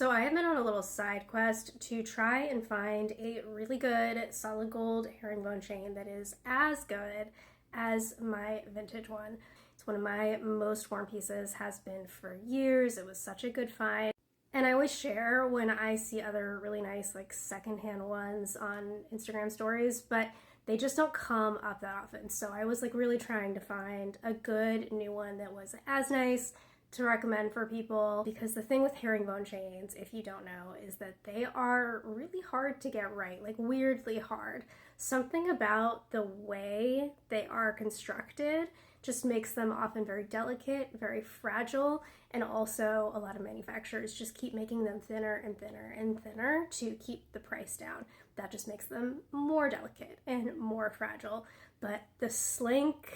So I have been on a little side quest to try and find a really good solid gold herringbone chain that is as good as my vintage one. It's one of my most worn pieces, has been for years. It was such a good find. And I always share when I see other really nice like secondhand ones on Instagram stories, but they just don't come up that often. So I was like really trying to find a good new one that was as nice to recommend for people, because the thing with herringbone chains, if you don't know, is that they are really hard to get right, like weirdly hard. Something about the way they are constructed just makes them often very delicate, very fragile, and also a lot of manufacturers just keep making them thinner and thinner and thinner to keep the price down. That just makes them more delicate and more fragile, but the slink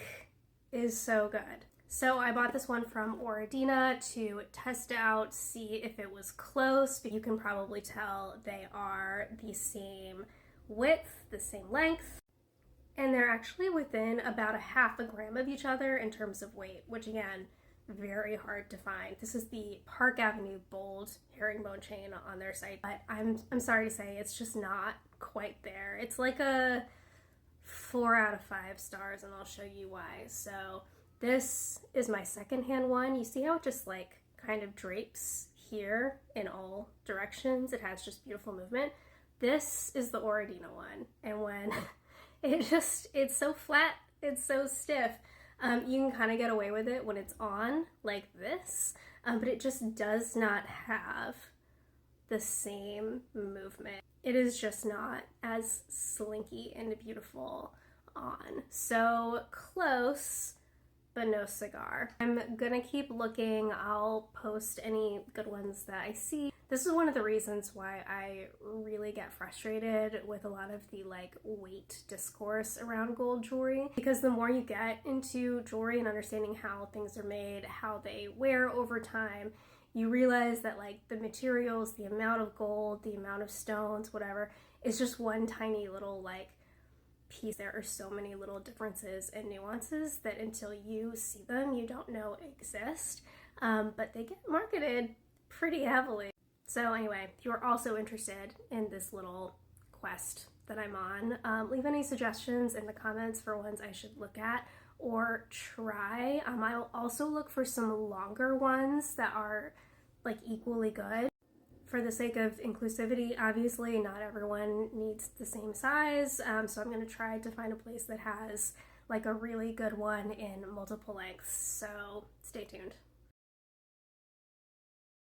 is so good. So I bought this one from Oradina to test out, see if it was close. But you can probably tell they are the same width, the same length, and they're actually within about a half a gram of each other in terms of weight, which again, very hard to find. This is the Park Avenue Bold herringbone chain on their site, but I'm sorry to say it's just not quite there. It's like a 4 out of 5 stars, and I'll show you why. So this is my secondhand one. You see how it just like kind of drapes here in all directions? It has just beautiful movement. This is the Oradina one, and when it's so flat, it's so stiff. You can kind of get away with it when it's on like this, but it just does not have the same movement. It is just not as slinky and beautiful on. So close, but no cigar. I'm gonna keep looking. I'll post any good ones that I see. This is one of the reasons why I really get frustrated with a lot of the like weight discourse around gold jewelry, because the more you get into jewelry and understanding how things are made, how they wear over time, you realize that like the materials, the amount of gold, the amount of stones, whatever, is just one tiny little like piece. There are so many little differences and nuances that until you see them, you don't know exist, but they get marketed pretty heavily. So anyway, if you are also interested in this little quest that I'm on, leave any suggestions in the comments for ones I should look at or try. I'll also look for some longer ones that are like equally good. For the sake of inclusivity, obviously not everyone needs the same size, so I'm going to try to find a place that has like a really good one in multiple lengths, so stay tuned.